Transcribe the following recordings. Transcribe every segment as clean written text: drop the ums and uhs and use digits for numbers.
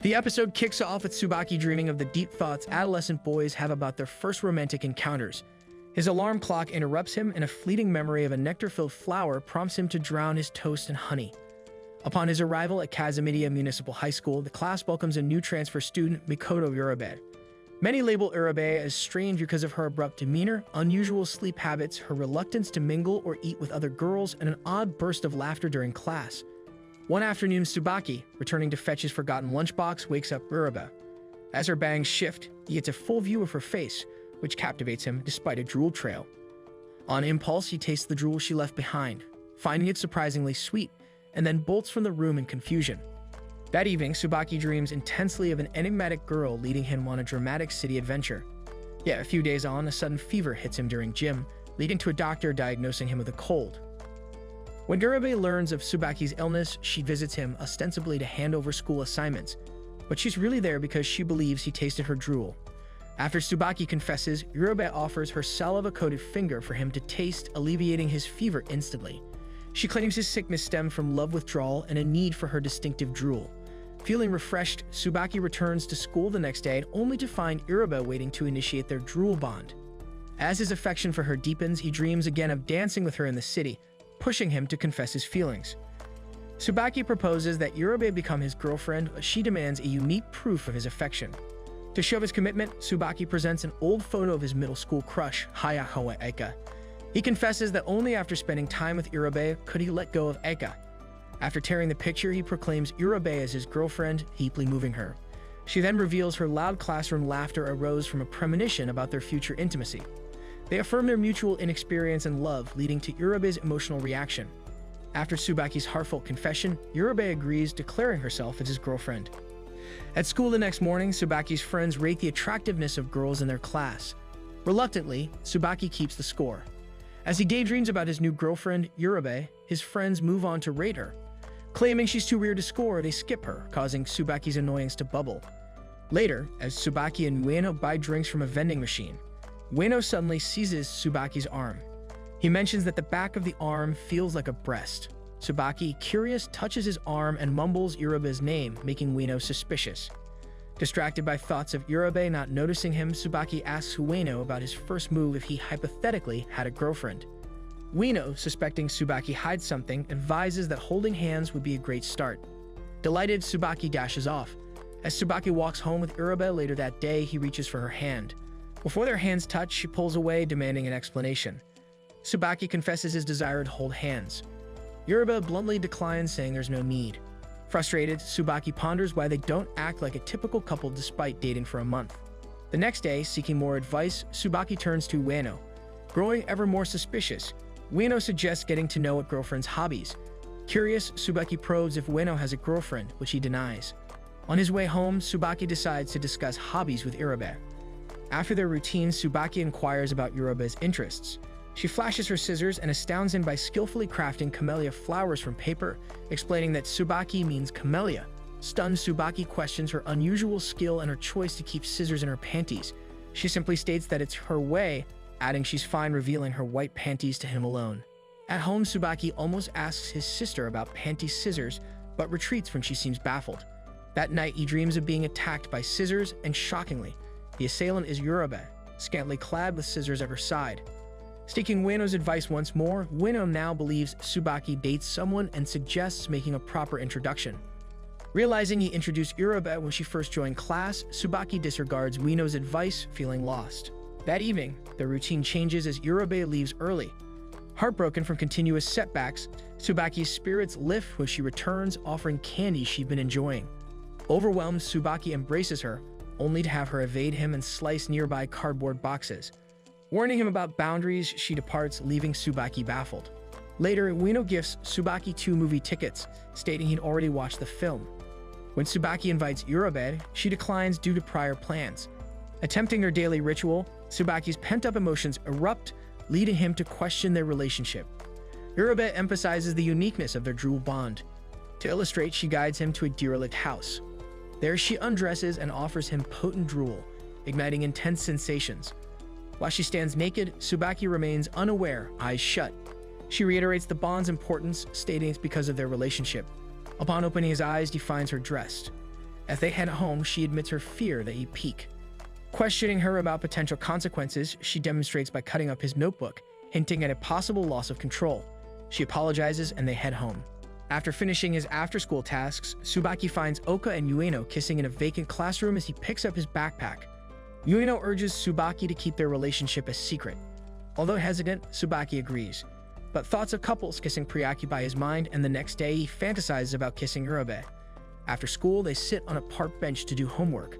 The episode kicks off with Tsubaki dreaming of the deep thoughts adolescent boys have about their first romantic encounters. His alarm clock interrupts him, and a fleeting memory of a nectar-filled flower prompts him to drown his toast in honey. Upon his arrival at Kazamiya Municipal High School, the class welcomes a new transfer student, Mikoto Urabe. Many label Urabe as strange because of her abrupt demeanor, unusual sleep habits, her reluctance to mingle or eat with other girls, and an odd burst of laughter during class. One afternoon, Tsubaki, returning to fetch his forgotten lunchbox, wakes up Urabe. As her bangs shift, he gets a full view of her face, which captivates him despite a drool trail. On impulse, he tastes the drool she left behind, finding it surprisingly sweet, and then bolts from the room in confusion. That evening, Tsubaki dreams intensely of an enigmatic girl leading him on a dramatic city adventure. Yet a few days on, a sudden fever hits him during gym, leading to a doctor diagnosing him with a cold. When Urabe learns of Tsubaki's illness, she visits him ostensibly to hand over school assignments, but she's really there because she believes he tasted her drool. After Tsubaki confesses, Urabe offers her saliva-coated finger for him to taste, alleviating his fever instantly. She claims his sickness stemmed from love withdrawal and a need for her distinctive drool. Feeling refreshed, Tsubaki returns to school the next day only to find Urabe waiting to initiate their drool bond. As his affection for her deepens, he dreams again of dancing with her in the city, pushing him to confess his feelings. Tsubaki proposes that Urabe become his girlfriend, but she demands a unique proof of his affection. To show his commitment, Tsubaki presents an old photo of his middle school crush, Hayakawa Eika. He confesses that only after spending time with Urabe could he let go of Eika. After tearing the picture, he proclaims Urabe as his girlfriend, deeply moving her. She then reveals her loud classroom laughter arose from a premonition about their future intimacy. They affirm their mutual inexperience and love, leading to Urabe's emotional reaction. After Tsubaki's heartfelt confession, Urabe agrees, declaring herself as his girlfriend. At school the next morning, Tsubaki's friends rate the attractiveness of girls in their class. Reluctantly, Tsubaki keeps the score. As he daydreams about his new girlfriend, Urabe, his friends move on to rate her. Claiming she's too weird to score, they skip her, causing Tsubaki's annoyance to bubble. Later, as Tsubaki and Ueno buy drinks from a vending machine, Ueno suddenly seizes Tsubaki's arm. He mentions that the back of the arm feels like a breast. Tsubaki, curious, touches his arm and mumbles Urabe's name, making Ueno suspicious. Distracted by thoughts of Urabe not noticing him, Tsubaki asks Ueno about his first move if he hypothetically had a girlfriend. Ueno, suspecting Tsubaki hides something, advises that holding hands would be a great start. Delighted, Tsubaki dashes off. As Tsubaki walks home with Urabe later that day, he reaches for her hand. Before their hands touch, she pulls away, demanding an explanation. Tsubaki confesses his desire to hold hands. Urabe bluntly declines, saying there's no need. Frustrated, Tsubaki ponders why they don't act like a typical couple despite dating for a month. The next day, seeking more advice, Tsubaki turns to Ueno. Growing ever more suspicious, Ueno suggests getting to know a girlfriend's hobbies. Curious, Tsubaki probes if Ueno has a girlfriend, which he denies. On his way home, Tsubaki decides to discuss hobbies with Urabe. After their routine, Tsubaki inquires about Urabe's interests. She flashes her scissors and astounds him by skillfully crafting camellia flowers from paper, explaining that Tsubaki means camellia. Stunned, Tsubaki questions her unusual skill and her choice to keep scissors in her panties. She simply states that it's her way, adding she's fine revealing her white panties to him alone. At home, Tsubaki almost asks his sister about panty scissors, but retreats when she seems baffled. That night, he dreams of being attacked by scissors, and shockingly, the assailant is Urabe, scantily clad with scissors at her side. Seeking Ueno's advice once more, Ueno now believes Tsubaki dates someone and suggests making a proper introduction. Realizing he introduced Urabe when she first joined class, Tsubaki disregards Ueno's advice, feeling lost. That evening, their routine changes as Urabe leaves early. Heartbroken from continuous setbacks, Tsubaki's spirits lift when she returns, offering candy she'd been enjoying. Overwhelmed, Tsubaki embraces her, only to have her evade him and slice nearby cardboard boxes. Warning him about boundaries, she departs, leaving Tsubaki baffled. Later, Ueno gifts Tsubaki 2 movie tickets, stating he'd already watched the film. When Tsubaki invites Urabe, she declines due to prior plans. Attempting their daily ritual, Tsubaki's pent-up emotions erupt, leading him to question their relationship. Urabe emphasizes the uniqueness of their drool bond. To illustrate, she guides him to a derelict house. There, she undresses and offers him potent drool, igniting intense sensations. While she stands naked, Tsubaki remains unaware, eyes shut. She reiterates the bond's importance, stating it's because of their relationship. Upon opening his eyes, he finds her dressed. As they head home, she admits her fear that he'd peek. Questioning her about potential consequences, she demonstrates by cutting up his notebook, hinting at a possible loss of control. She apologizes and they head home. After finishing his after-school tasks, Tsubaki finds Oka and Ueno kissing in a vacant classroom as he picks up his backpack. Ueno urges Tsubaki to keep their relationship a secret. Although hesitant, Tsubaki agrees. But thoughts of couples kissing preoccupy his mind, and the next day he fantasizes about kissing Urabe. After school, they sit on a park bench to do homework.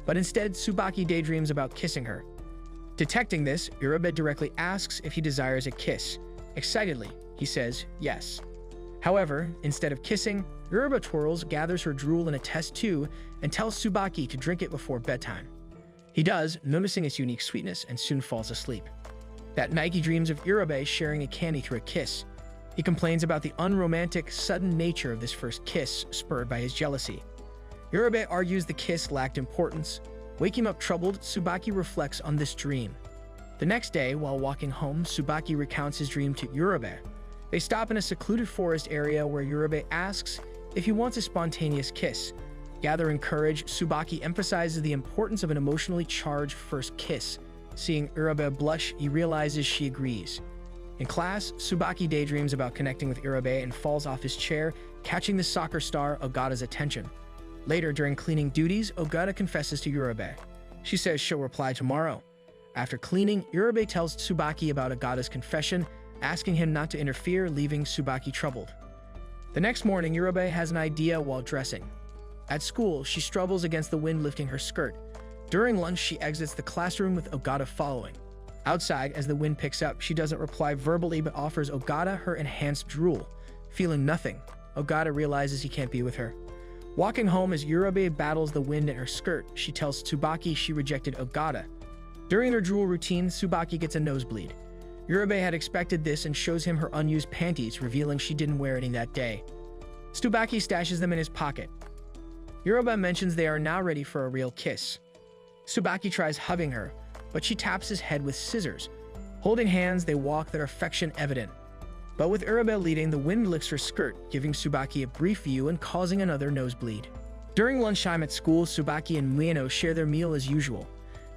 But instead, Tsubaki daydreams about kissing her. Detecting this, Urabe directly asks if he desires a kiss. Excitedly, he says yes. However, instead of kissing, Urabe twirls, gathers her drool in a test tube, and tells Tsubaki to drink it before bedtime. He does, noticing its unique sweetness, and soon falls asleep. That night, he dreams of Urabe sharing a candy through a kiss. He complains about the unromantic, sudden nature of this first kiss, spurred by his jealousy. Urabe argues the kiss lacked importance. Waking up troubled, Tsubaki reflects on this dream. The next day, while walking home, Tsubaki recounts his dream to Urabe. They stop in a secluded forest area where Urabe asks if he wants a spontaneous kiss. Gathering courage, Tsubaki emphasizes the importance of an emotionally charged first kiss. Seeing Urabe blush, he realizes she agrees. In class, Tsubaki daydreams about connecting with Urabe and falls off his chair, catching the soccer star Ogata's attention. Later, during cleaning duties, Ogata confesses to Urabe. She says she'll reply tomorrow. After cleaning, Urabe tells Tsubaki about Ogata's confession, asking him not to interfere, leaving Tsubaki troubled. The next morning, Urabe has an idea while dressing. At school, she struggles against the wind lifting her skirt. During lunch, she exits the classroom with Ogata following. Outside, as the wind picks up, she doesn't reply verbally but offers Ogata her enhanced drool. Feeling nothing, Ogata realizes he can't be with her. Walking home as Urabe battles the wind in her skirt, she tells Tsubaki she rejected Ogata. During their drool routine, Tsubaki gets a nosebleed. Urabe had expected this and shows him her unused panties, revealing she didn't wear any that day. Tsubaki stashes them in his pocket. Urabe mentions they are now ready for a real kiss. Tsubaki tries hugging her, but she taps his head with scissors. Holding hands, they walk, their affection evident. But with Urabe leading, the wind lifts her skirt, giving Tsubaki a brief view and causing another nosebleed. During lunchtime at school, Tsubaki and Ueno share their meal as usual.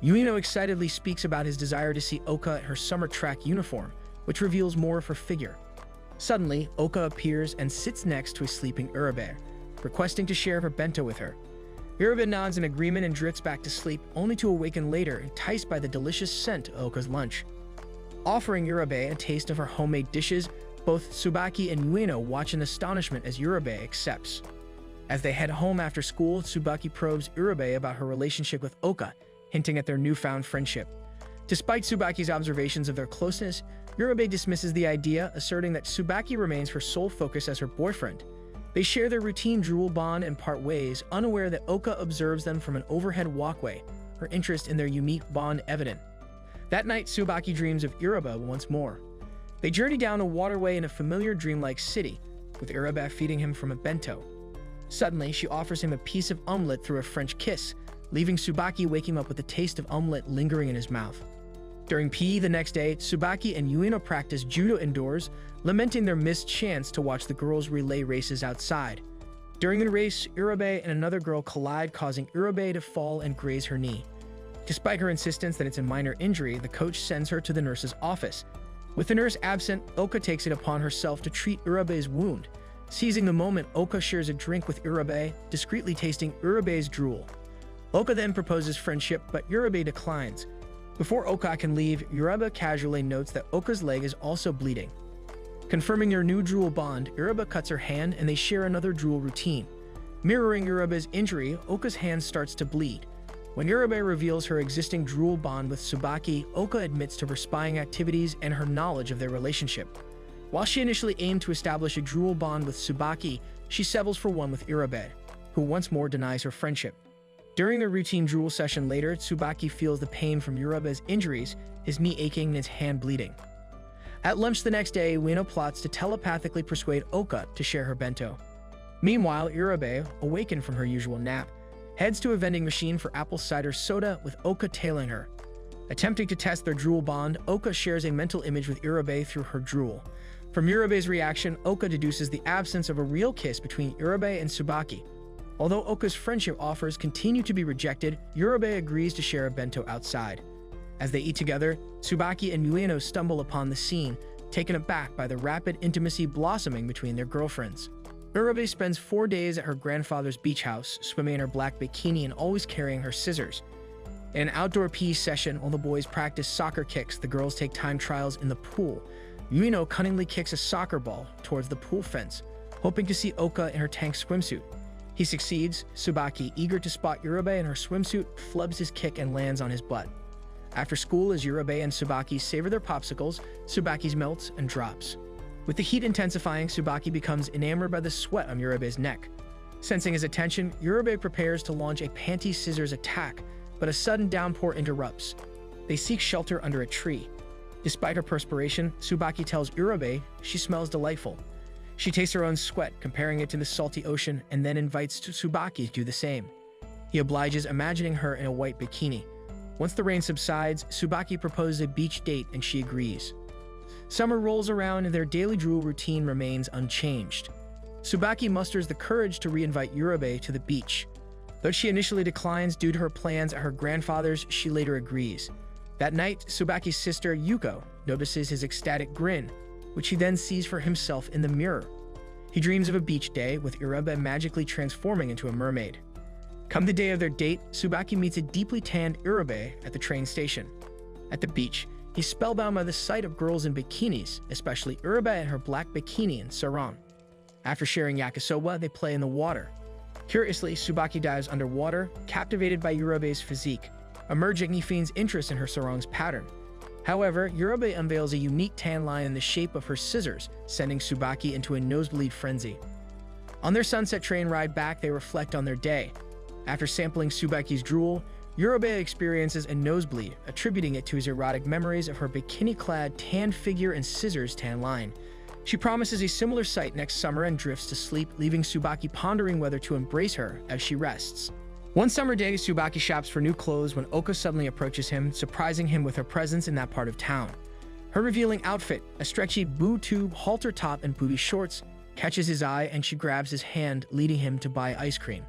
Ueno excitedly speaks about his desire to see Oka in her summer track uniform, which reveals more of her figure. Suddenly, Oka appears and sits next to a sleeping Urabe, requesting to share her bento with her. Urabe nods in agreement and drifts back to sleep, only to awaken later, enticed by the delicious scent of Oka's lunch. Offering Urabe a taste of her homemade dishes, both Tsubaki and Ueno watch in astonishment as Urabe accepts. As they head home after school, Tsubaki probes Urabe about her relationship with Oka, hinting at their newfound friendship. Despite Tsubaki's observations of their closeness, Urabe dismisses the idea, asserting that Tsubaki remains her sole focus as her boyfriend. They share their routine drool bond and part ways, unaware that Oka observes them from an overhead walkway, her interest in their unique bond evident. That night, Tsubaki dreams of Urabe once more. They journey down a waterway in a familiar dreamlike city, with Urabe feeding him from a bento. Suddenly, she offers him a piece of omelette through a French kiss, leaving Tsubaki waking up with the taste of omelette lingering in his mouth. During PE the next day, Tsubaki and Ueno practice judo indoors, lamenting their missed chance to watch the girls' relay races outside. During the race, Urabe and another girl collide, causing Urabe to fall and graze her knee. Despite her insistence that it's a minor injury, the coach sends her to the nurse's office. With the nurse absent, Oka takes it upon herself to treat Urabe's wound. Seizing the moment, Oka shares a drink with Urabe, discreetly tasting Urabe's drool. Oka then proposes friendship, but Urabe declines. Before Oka can leave, Urabe casually notes that Oka's leg is also bleeding. Confirming their new drool bond, Urabe cuts her hand and they share another drool routine. Mirroring Urabe's injury, Oka's hand starts to bleed. When Urabe reveals her existing drool bond with Tsubaki, Oka admits to her spying activities and her knowledge of their relationship. While she initially aimed to establish a drool bond with Tsubaki, she settles for one with Urabe, who once more denies her friendship. During their routine drool session later, Tsubaki feels the pain from Urabe's injuries, his knee aching and his hand bleeding. At lunch the next day, Ueno plots to telepathically persuade Oka to share her bento. Meanwhile, Urabe, awakened from her usual nap, heads to a vending machine for apple cider soda with Oka tailing her. Attempting to test their drool bond, Oka shares a mental image with Urabe through her drool. From Urabe's reaction, Oka deduces the absence of a real kiss between Urabe and Tsubaki. Although Oka's friendship offers continue to be rejected, Yurube agrees to share a bento outside. As they eat together, Tsubaki and Ueno stumble upon the scene, taken aback by the rapid intimacy blossoming between their girlfriends. Yurube spends 4 days at her grandfather's beach house, swimming in her black bikini and always carrying her scissors. In an outdoor PE session, while the boys practice soccer kicks, the girls take time trials in the pool. Ueno cunningly kicks a soccer ball towards the pool fence, hoping to see Oka in her tank swimsuit. He succeeds. Tsubaki, eager to spot Yurube in her swimsuit, flubs his kick and lands on his butt. After school, as Yurube and Tsubaki savor their popsicles, Tsubaki's melts and drops. With the heat intensifying, Tsubaki becomes enamored by the sweat on Yurube's neck. Sensing his attention, Yurube prepares to launch a panty scissors attack, but a sudden downpour interrupts. They seek shelter under a tree. Despite her perspiration, Tsubaki tells Yurube she smells delightful. She tastes her own sweat, comparing it to the salty ocean, and then invites Tsubaki to do the same. He obliges, imagining her in a white bikini. Once the rain subsides, Tsubaki proposes a beach date and she agrees. Summer rolls around and their daily Drool routine remains unchanged. Tsubaki musters the courage to reinvite Yurube to the beach. Though she initially declines due to her plans at her grandfather's, she later agrees. That night, Tsubaki's sister, Yuko, notices his ecstatic grin, which he then sees for himself in the mirror. He dreams of a beach day, with Yurube magically transforming into a mermaid. Come the day of their date, Tsubaki meets a deeply tanned Yurube at the train station. At the beach, he's spellbound by the sight of girls in bikinis, especially Yurube in her black bikini and sarong. After sharing yakisoba, they play in the water. Curiously, Tsubaki dives underwater, captivated by Yurube's physique. Emerging, he feigns interest in her sarong's pattern. However, Yurube unveils a unique tan line in the shape of her scissors, sending Tsubaki into a nosebleed frenzy. On their sunset train ride back, they reflect on their day. After sampling Tsubaki's drool, Yurube experiences a nosebleed, attributing it to his erotic memories of her bikini-clad tan figure and scissors tan line. She promises a similar sight next summer and drifts to sleep, leaving Tsubaki pondering whether to embrace her as she rests. One summer day, Tsubaki shops for new clothes when Oka suddenly approaches him, surprising him with her presence in that part of town. Her revealing outfit, a stretchy boob tube, halter top, and booty shorts, catches his eye and she grabs his hand, leading him to buy ice cream.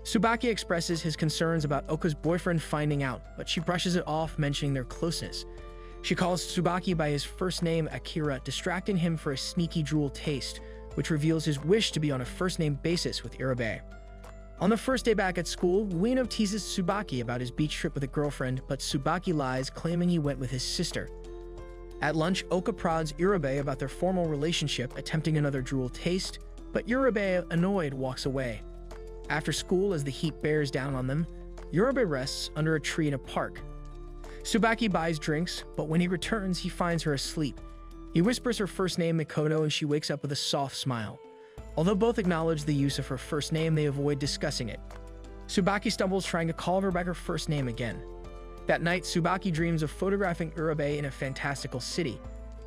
Tsubaki expresses his concerns about Oka's boyfriend finding out, but she brushes it off, mentioning their closeness. She calls Tsubaki by his first name, Akira, distracting him for a sneaky drool taste, which reveals his wish to be on a first-name basis with Yurube. On the first day back at school, Ueno teases Tsubaki about his beach trip with a girlfriend, but Tsubaki lies, claiming he went with his sister. At lunch, Oka prods Yurube about their formal relationship, attempting another drool taste, but Yurube, annoyed, walks away. After school, as the heat bears down on them, Yurube rests under a tree in a park. Tsubaki buys drinks, but when he returns, he finds her asleep. He whispers her first name, Mikoto, and she wakes up with a soft smile. Although both acknowledge the use of her first name, they avoid discussing it. Tsubaki stumbles trying to call her by her first name again. That night, Tsubaki dreams of photographing Yurube in a fantastical city.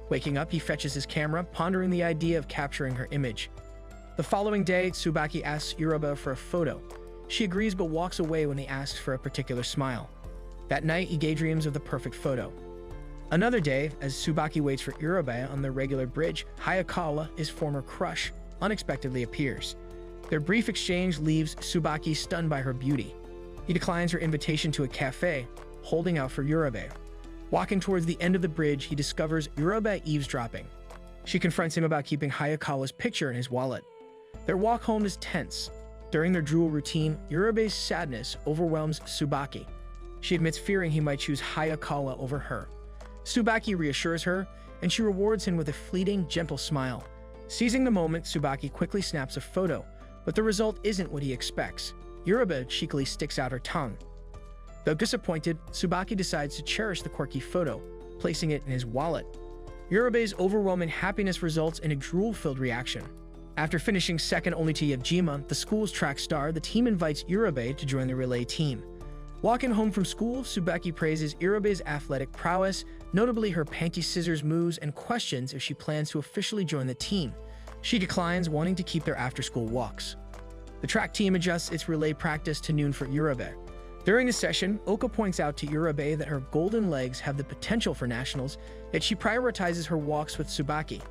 Waking up, he fetches his camera, pondering the idea of capturing her image. The following day, Tsubaki asks Yurube for a photo. She agrees but walks away when he asks for a particular smile. That night, he daydreams of the perfect photo. Another day, as Tsubaki waits for Yurube on the regular bridge, Hayakawa, his former crush, unexpectedly appears. Their brief exchange leaves Tsubaki stunned by her beauty. He declines her invitation to a cafe, holding out for Yurube. Walking towards the end of the bridge, he discovers Yurube eavesdropping. She confronts him about keeping Hayakawa's picture in his wallet. Their walk home is tense. During their drool routine, Yurube's sadness overwhelms Tsubaki. She admits fearing he might choose Hayakawa over her. Tsubaki reassures her, and she rewards him with a fleeting, gentle smile. Seizing the moment, Tsubaki quickly snaps a photo, but the result isn't what he expects. Yurube cheekily sticks out her tongue. Though disappointed, Tsubaki decides to cherish the quirky photo, placing it in his wallet. Yurube's overwhelming happiness results in a drool-filled reaction. After finishing second only to Yajima, the school's track star, the team invites Yurube to join the relay team. Walking home from school, Tsubaki praises Yurube's athletic prowess, notably her panty scissors moves, and questions if she plans to officially join the team. She declines, wanting to keep their after-school walks. The track team adjusts its relay practice to noon for Yurube. During the session, Oka points out to Yurube that her golden legs have the potential for nationals, yet she prioritizes her walks with Tsubaki.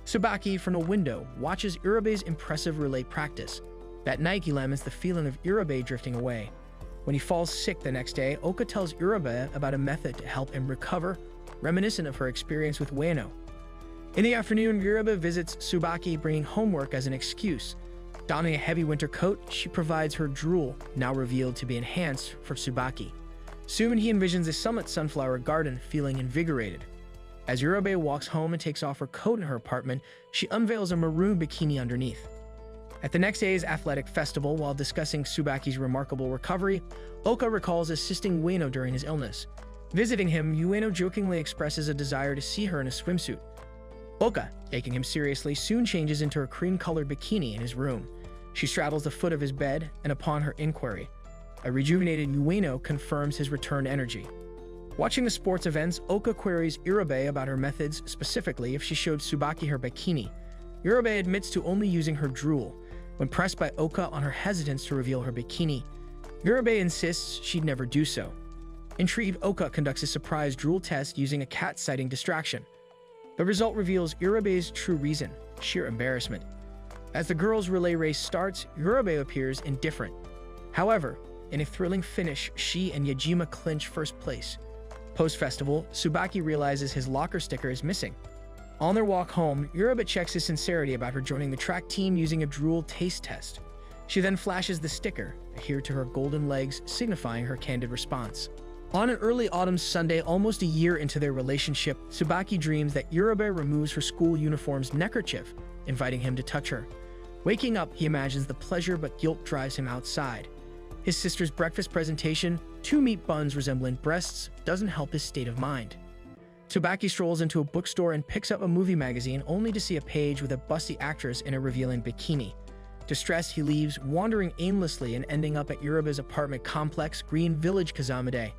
Tsubaki, from a window, watches Yurube's impressive relay practice. That night, he laments the feeling of Urabe drifting away. When he falls sick the next day, Oka tells Urabe about a method to help him recover, reminiscent of her experience with Ueno. In the afternoon, Urabe visits Tsubaki, bringing homework as an excuse. Donning a heavy winter coat, she provides her Drool, now revealed to be enhanced, for Tsubaki. Soon, he envisions a summit sunflower garden, feeling invigorated. As Urabe walks home and takes off her coat in her apartment, she unveils a maroon bikini underneath. At the next day's athletic festival, while discussing Tsubaki's remarkable recovery, Oka recalls assisting Ueno during his illness. Visiting him, Ueno jokingly expresses a desire to see her in a swimsuit. Oka, taking him seriously, soon changes into her cream-colored bikini in his room. She straddles the foot of his bed, and upon her inquiry, a rejuvenated Ueno confirms his returned energy. Watching the sports events, Oka queries Urabe about her methods, specifically if she showed Tsubaki her bikini. Urabe admits to only using her Drool. When pressed by Oka on her hesitance to reveal her bikini, Urabe insists she'd never do so. Intrigued, Oka conducts a surprise Drool test using a cat-sighting distraction. The result reveals Urabe's true reason: sheer embarrassment. As the girls' relay race starts, Urabe appears indifferent. However, in a thrilling finish, she and Yajima clinch first place. Post-festival, Tsubaki realizes his locker sticker is missing. On their walk home, Urabe checks his sincerity about her joining the track team using a Drool taste test. She then flashes the sticker, adhered to her golden legs, signifying her candid response. On an early autumn Sunday, almost a year into their relationship, Tsubaki dreams that Urabe removes her school uniform's neckerchief, inviting him to touch her. Waking up, he imagines the pleasure, but guilt drives him outside. His sister's breakfast presentation, 2 meat buns resembling breasts, doesn't help his state of mind. Tsubaki strolls into a bookstore and picks up a movie magazine, only to see a page with a busty actress in a revealing bikini. Distressed, he leaves, wandering aimlessly and ending up at Urabe's apartment complex, Green Village, Kazamade.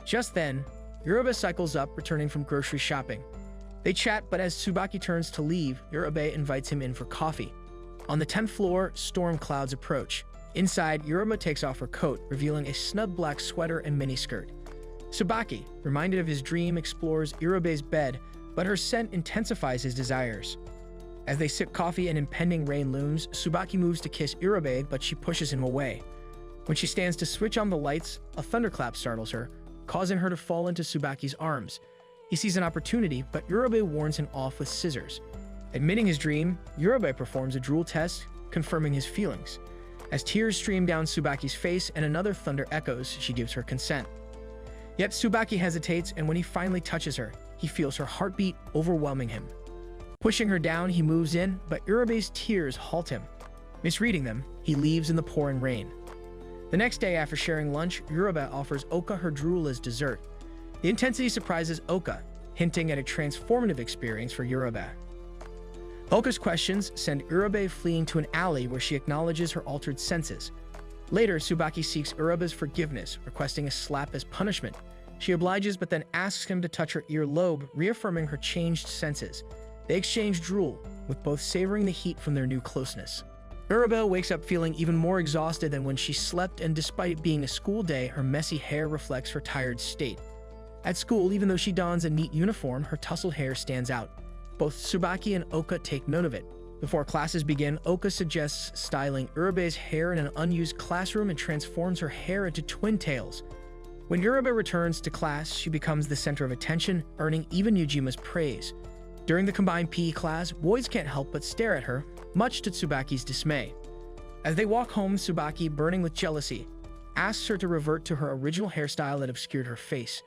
Just then, Urabe cycles up, returning from grocery shopping. They chat, but as Tsubaki turns to leave, Urabe invites him in for coffee. On the 10th floor, storm clouds approach. Inside, Urabe takes off her coat, revealing a snug black sweater and miniskirt. Tsubaki, reminded of his dream, explores Urabe's bed, but her scent intensifies his desires. As they sip coffee and impending rain looms, Tsubaki moves to kiss Urabe, but she pushes him away. When she stands to switch on the lights, a thunderclap startles her, causing her to fall into Tsubaki's arms. He sees an opportunity, but Urabe warns him off with scissors. Admitting his dream, Urabe performs a Drool test, confirming his feelings. As tears stream down Tsubaki's face and another thunder echoes, she gives her consent. Yet Tsubaki hesitates, and when he finally touches her, he feels her heartbeat overwhelming him. Pushing her down, he moves in, but Urabe's tears halt him. Misreading them, he leaves in the pouring rain. The next day, after sharing lunch, Urabe offers Oka her Drool as dessert. The intensity surprises Oka, hinting at a transformative experience for Urabe. Oka's questions send Urabe fleeing to an alley where she acknowledges her altered senses. Later, Tsubaki seeks Urabe's forgiveness, requesting a slap as punishment. She obliges, but then asks him to touch her earlobe, reaffirming her changed senses. They exchange Drool, with both savoring the heat from their new closeness. Urabe wakes up feeling even more exhausted than when she slept, and despite it being a school day, her messy hair reflects her tired state. At school, even though she dons a neat uniform, her tousled hair stands out. Both Tsubaki and Oka take note of it. Before classes begin, Oka suggests styling Urabe's hair in an unused classroom and transforms her hair into twin tails. When Urabe returns to class, she becomes the center of attention, earning even Yujima's praise. During the combined PE class, boys can't help but stare at her, much to Tsubaki's dismay. As they walk home, Tsubaki, burning with jealousy, asks her to revert to her original hairstyle that obscured her face.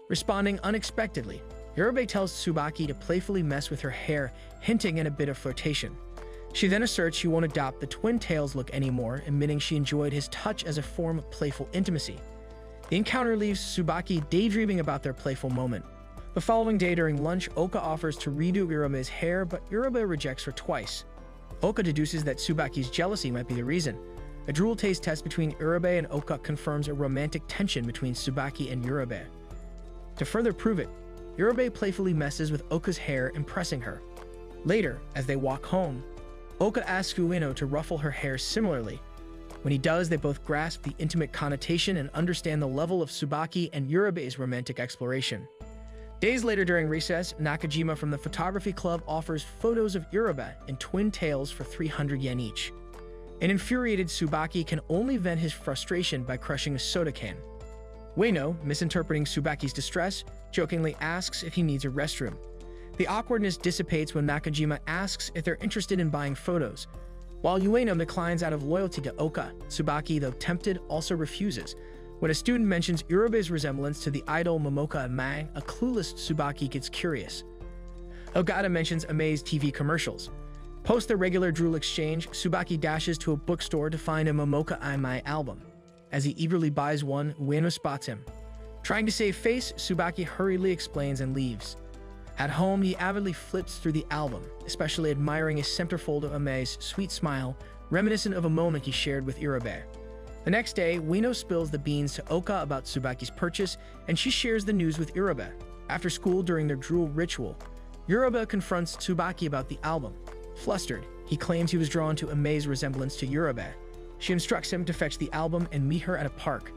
Responding unexpectedly, Urabe tells Tsubaki to playfully mess with her hair, hinting at a bit of flirtation. She then asserts she won't adopt the twin tails look anymore, admitting she enjoyed his touch as a form of playful intimacy. The encounter leaves Tsubaki daydreaming about their playful moment. The following day during lunch, Oka offers to redo Urabe's hair, but Urabe rejects her twice. Oka deduces that Tsubaki's jealousy might be the reason. A Drool taste test between Urabe and Oka confirms a romantic tension between Tsubaki and Urabe. To further prove it, Urabe playfully messes with Oka's hair, impressing her. Later, as they walk home, Oka asks Ueno to ruffle her hair similarly. When he does, they both grasp the intimate connotation and understand the level of Tsubaki and Urabe's romantic exploration. Days later during recess, Nakajima from the photography club offers photos of Urabe in twin tails for 300 yen each. An infuriated Tsubaki can only vent his frustration by crushing a soda can. Ueno, misinterpreting Tsubaki's distress, jokingly asks if he needs a restroom. The awkwardness dissipates when Nakajima asks if they're interested in buying photos. While Ueno declines out of loyalty to Oka, Tsubaki, though tempted, also refuses. When a student mentions Irube's resemblance to the idol Momoka Ame, a clueless Tsubaki gets curious. Ogata mentions Ame's TV commercials. Post the regular Drool exchange, Tsubaki dashes to a bookstore to find a Momoka Ame album. As he eagerly buys one, Ueno spots him. Trying to save face, Tsubaki hurriedly explains and leaves. At home, he avidly flips through the album, especially admiring a centerfold of Ame's sweet smile, reminiscent of a moment he shared with Irube. The next day, Ueno spills the beans to Oka about Tsubaki's purchase, and she shares the news with Irube. After school during their Drool ritual, Irube confronts Tsubaki about the album. Flustered, he claims he was drawn to Ame's resemblance to Irube. She instructs him to fetch the album and meet her at a park.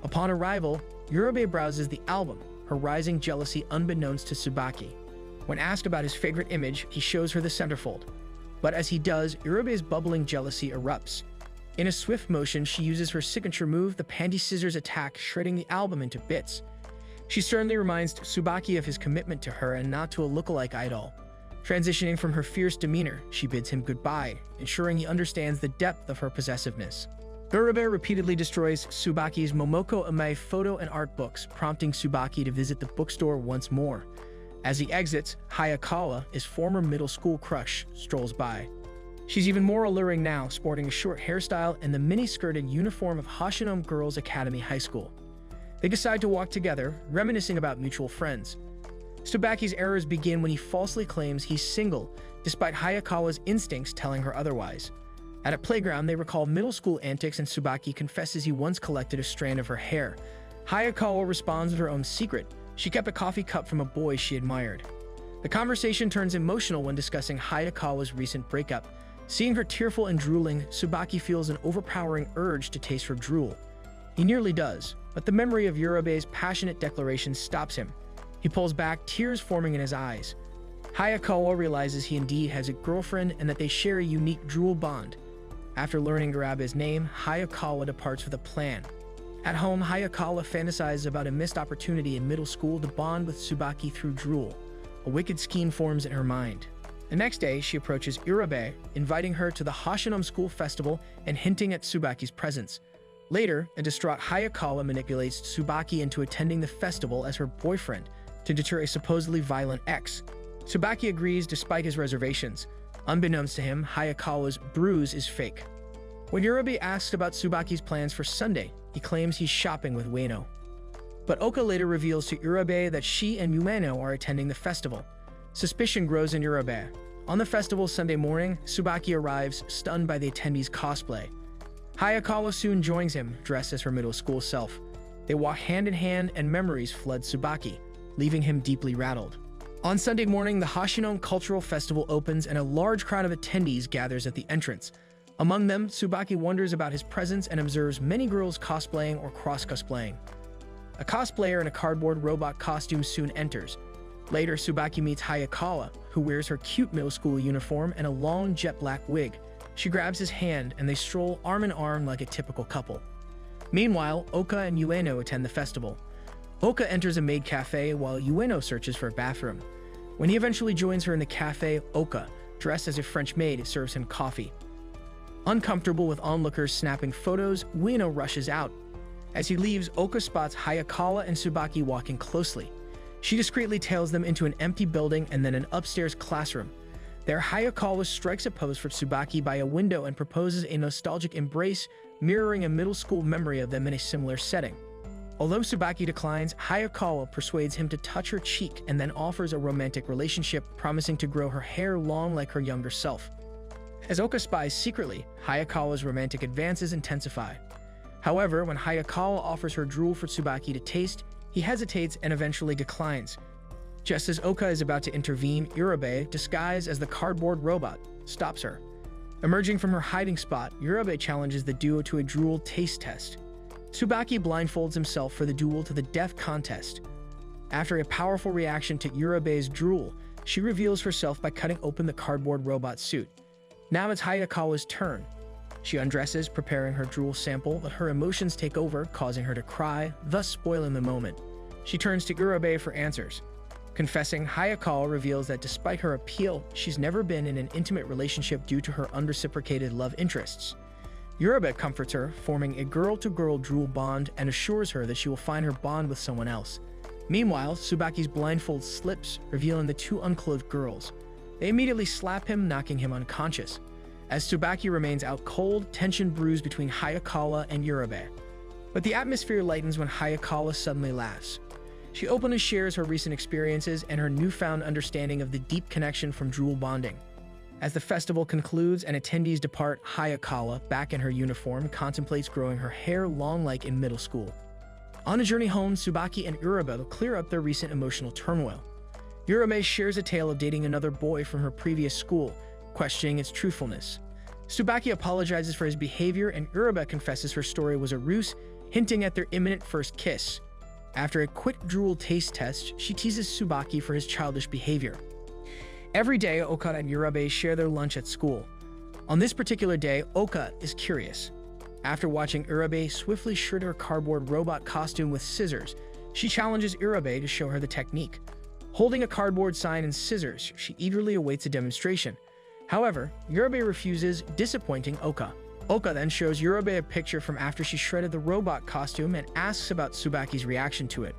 Upon arrival, Irube browses the album, her rising jealousy unbeknownst to Tsubaki. When asked about his favorite image, he shows her the centerfold. But as he does, Irube's bubbling jealousy erupts. In a swift motion, she uses her signature move, the panty scissors attack, shredding the album into bits. She sternly reminds Tsubaki of his commitment to her and not to a lookalike idol. Transitioning from her fierce demeanor, she bids him goodbye, ensuring he understands the depth of her possessiveness. Irube repeatedly destroys Tsubaki's Momoko Ame photo and art books, prompting Tsubaki to visit the bookstore once more. As he exits, Hayakawa, his former middle school crush, strolls by. She's even more alluring now, sporting a short hairstyle and the mini-skirted uniform of Hashinom Girls Academy High School. They decide to walk together, reminiscing about mutual friends. Tsubaki's errors begin when he falsely claims he's single, despite Hayakawa's instincts telling her otherwise. At a playground, they recall middle school antics and Tsubaki confesses he once collected a strand of her hair. Hayakawa responds with her own secret. She kept a coffee cup from a boy she admired. The conversation turns emotional when discussing Hayakawa's recent breakup. Seeing her tearful and drooling, Tsubaki feels an overpowering urge to taste her drool. He nearly does, but the memory of Irube's passionate declaration stops him. He pulls back, tears forming in his eyes. Hayakawa realizes he indeed has a girlfriend and that they share a unique drool bond. After learning Irube's name, Hayakawa departs with a plan. At home, Hayakawa fantasizes about a missed opportunity in middle school to bond with Tsubaki through drool. A wicked scheme forms in her mind. The next day, she approaches Irube, inviting her to the Hashinom School Festival and hinting at Tsubaki's presence. Later, a distraught Hayakawa manipulates Tsubaki into attending the festival as her boyfriend to deter a supposedly violent ex. Tsubaki agrees despite his reservations. Unbeknownst to him, Hayakawa's bruise is fake. When Irube asks about Tsubaki's plans for Sunday, he claims he's shopping with Ueno. But Oka later reveals to Irube that she and Ueno are attending the festival. Suspicion grows in Irube. On the festival's Sunday morning, Tsubaki arrives, stunned by the attendees' cosplay. Hayakawa soon joins him, dressed as her middle school self. They walk hand in hand and memories flood Tsubaki, leaving him deeply rattled. On Sunday morning, the Hashinom Cultural Festival opens and a large crowd of attendees gathers at the entrance. Among them, Tsubaki wonders about his presence and observes many girls cosplaying or cross-cosplaying. A cosplayer in a cardboard robot costume soon enters. Later, Tsubaki meets Hayakawa, who wears her cute middle school uniform and a long jet black wig. She grabs his hand and they stroll arm in arm like a typical couple. Meanwhile, Oka and Ueno attend the festival. Oka enters a maid cafe while Ueno searches for a bathroom. When he eventually joins her in the cafe, Oka, dressed as a French maid, serves him coffee. Uncomfortable with onlookers snapping photos, Ueno rushes out. As he leaves, Oka spots Hayakawa and Tsubaki walking closely. She discreetly tails them into an empty building and then an upstairs classroom. There, Hayakawa strikes a pose for Tsubaki by a window and proposes a nostalgic embrace, mirroring a middle school memory of them in a similar setting. Although Tsubaki declines, Hayakawa persuades him to touch her cheek and then offers a romantic relationship, promising to grow her hair long like her younger self. As Oka spies secretly, Hayakawa's romantic advances intensify. However, when Hayakawa offers her drool for Tsubaki to taste, he hesitates and eventually declines. Just as Oka is about to intervene, Irube, disguised as the cardboard robot, stops her. Emerging from her hiding spot, Irube challenges the duo to a drool taste test. Tsubaki blindfolds himself for the duel to the death contest. After a powerful reaction to Irube's drool, she reveals herself by cutting open the cardboard robot suit. Now it's Hayakawa's turn. She undresses, preparing her drool sample, but her emotions take over, causing her to cry, thus spoiling the moment. She turns to Urabe for answers. Confessing, Hayakawa reveals that despite her appeal, she's never been in an intimate relationship due to her unreciprocated love interests. Urabe comforts her, forming a girl-to-girl drool bond and assures her that she will find her bond with someone else. Meanwhile, Tsubaki's blindfold slips, revealing the two unclothed girls. They immediately slap him, knocking him unconscious. As Tsubaki remains out cold, tension brews between Hayakawa and Urabe. But the atmosphere lightens when Hayakawa suddenly laughs. She openly shares her recent experiences and her newfound understanding of the deep connection from drool bonding. As the festival concludes and attendees depart, Hayakawa, back in her uniform, contemplates growing her hair long like in middle school. On a journey home, Tsubaki and Urabe clear up their recent emotional turmoil. Urabe shares a tale of dating another boy from her previous school, questioning its truthfulness. Tsubaki apologizes for his behavior and Urabe confesses her story was a ruse, hinting at their imminent first kiss. After a quick drool taste test, she teases Tsubaki for his childish behavior. Every day, Oka and Urabe share their lunch at school. On this particular day, Oka is curious. After watching Urabe swiftly shred her cardboard robot costume with scissors, she challenges Urabe to show her the technique. Holding a cardboard sign and scissors, she eagerly awaits a demonstration. However, Urabe refuses, disappointing Oka. Oka then shows Urabe a picture from after she shredded the robot costume and asks about Tsubaki's reaction to it.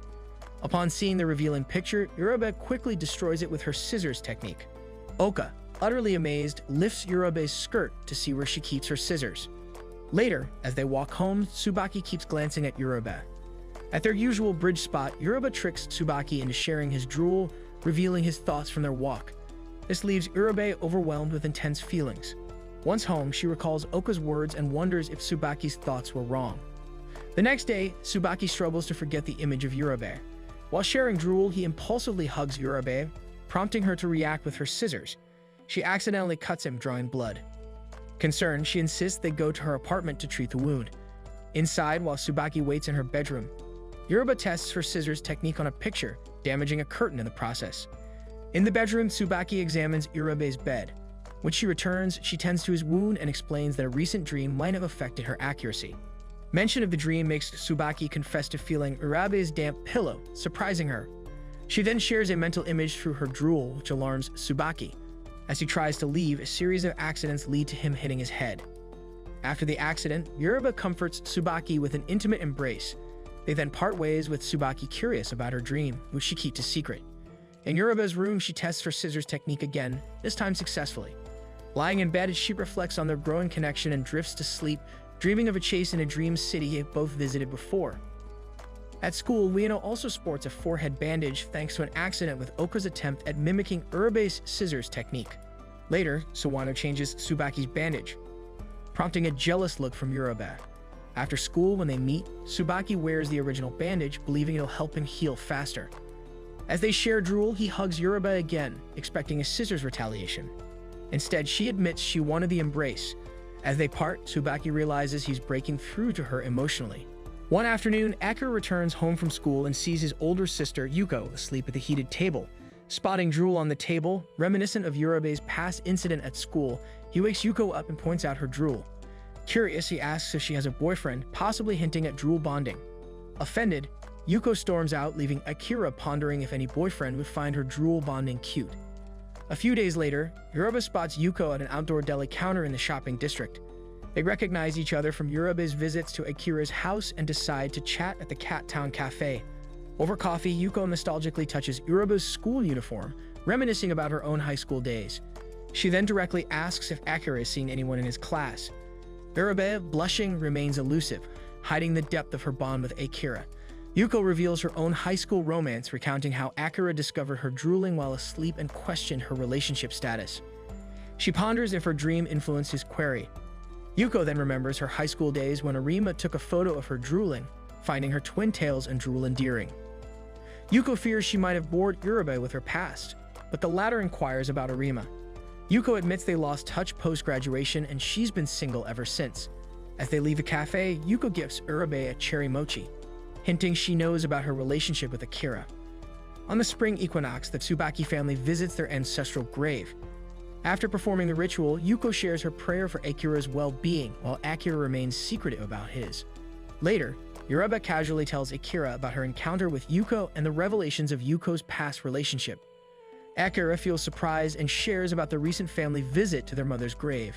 Upon seeing the revealing picture, Urabe quickly destroys it with her scissors technique. Oka, utterly amazed, lifts Urabe's skirt to see where she keeps her scissors. Later, as they walk home, Tsubaki keeps glancing at Urabe. At their usual bridge spot, Urabe tricks Tsubaki into sharing his drool, revealing his thoughts from their walk. This leaves Urabe overwhelmed with intense feelings. Once home, she recalls Oka's words and wonders if Tsubaki's thoughts were wrong. The next day, Tsubaki struggles to forget the image of Urabe. While sharing drool, he impulsively hugs Urabe, prompting her to react with her scissors. She accidentally cuts him, drawing blood. Concerned, she insists they go to her apartment to treat the wound. Inside, while Tsubaki waits in her bedroom, Urabe tests her scissors technique on a picture, damaging a curtain in the process. In the bedroom, Tsubaki examines Urabe's bed. When she returns, she tends to his wound and explains that a recent dream might have affected her accuracy. Mention of the dream makes Tsubaki confess to feeling Urabe's damp pillow, surprising her. She then shares a mental image through her drool, which alarms Tsubaki. As he tries to leave, a series of accidents lead to him hitting his head. After the accident, Urabe comforts Tsubaki with an intimate embrace. They then part ways with Tsubaki curious about her dream, which she keeps a secret. In Urabe's room, she tests her scissors technique again, this time successfully. Lying in bed, she reflects on their growing connection and drifts to sleep, dreaming of a chase in a dream city they both visited before. At school, Ueno also sports a forehead bandage thanks to an accident with Oka's attempt at mimicking Urabe's scissors technique. Later, Sawano changes Tsubaki's bandage, prompting a jealous look from Urabe. After school, when they meet, Tsubaki wears the original bandage, believing it'll help him heal faster. As they share drool, he hugs Urabe again, expecting a scissors retaliation. Instead, she admits she wanted the embrace. As they part, Tsubaki realizes he's breaking through to her emotionally. One afternoon, Akira returns home from school and sees his older sister, Yuko, asleep at the heated table. Spotting drool on the table, reminiscent of Urabe's past incident at school, he wakes Yuko up and points out her drool. Curious, he asks if she has a boyfriend, possibly hinting at drool bonding. Offended, Yuko storms out, leaving Akira pondering if any boyfriend would find her drool bonding cute. A few days later, Urabe spots Yuko at an outdoor deli counter in the shopping district. They recognize each other from Urabe's visits to Akira's house and decide to chat at the Cat Town Cafe. Over coffee, Yuko nostalgically touches Urabe's school uniform, reminiscing about her own high school days. She then directly asks if Akira has seen anyone in his class. Urabe, blushing, remains elusive, hiding the depth of her bond with Akira. Yuko reveals her own high school romance, recounting how Akira discovered her drooling while asleep and questioned her relationship status. She ponders if her dream influenced his query. Yuko then remembers her high school days when Arima took a photo of her drooling, finding her twin tails and drool endearing. Yuko fears she might have bored Urabe with her past, but the latter inquires about Arima. Yuko admits they lost touch post-graduation and she's been single ever since. As they leave the cafe, Yuko gifts Urabe a cherry mochi, hinting she knows about her relationship with Akira. On the spring equinox, the Tsubaki family visits their ancestral grave. After performing the ritual, Yuko shares her prayer for Akira's well-being, while Akira remains secretive about his. Later, Uribe casually tells Akira about her encounter with Yuko and the revelations of Yuko's past relationship. Akira feels surprised and shares about the recent family visit to their mother's grave.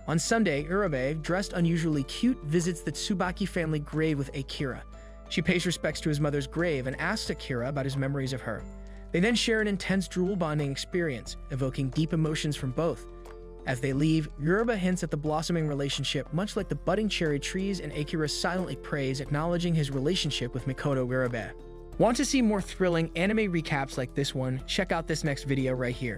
On Sunday, Uribe, dressed unusually cute, visits the Tsubaki family grave with Akira. She pays respects to his mother's grave and asks Akira about his memories of her. They then share an intense drool bonding experience, evoking deep emotions from both. As they leave, Uribe hints at the blossoming relationship, much like the budding cherry trees, and Akira silently prays, acknowledging his relationship with Mikoto Uribe. Want to see more thrilling anime recaps like this one? Check out this next video right here.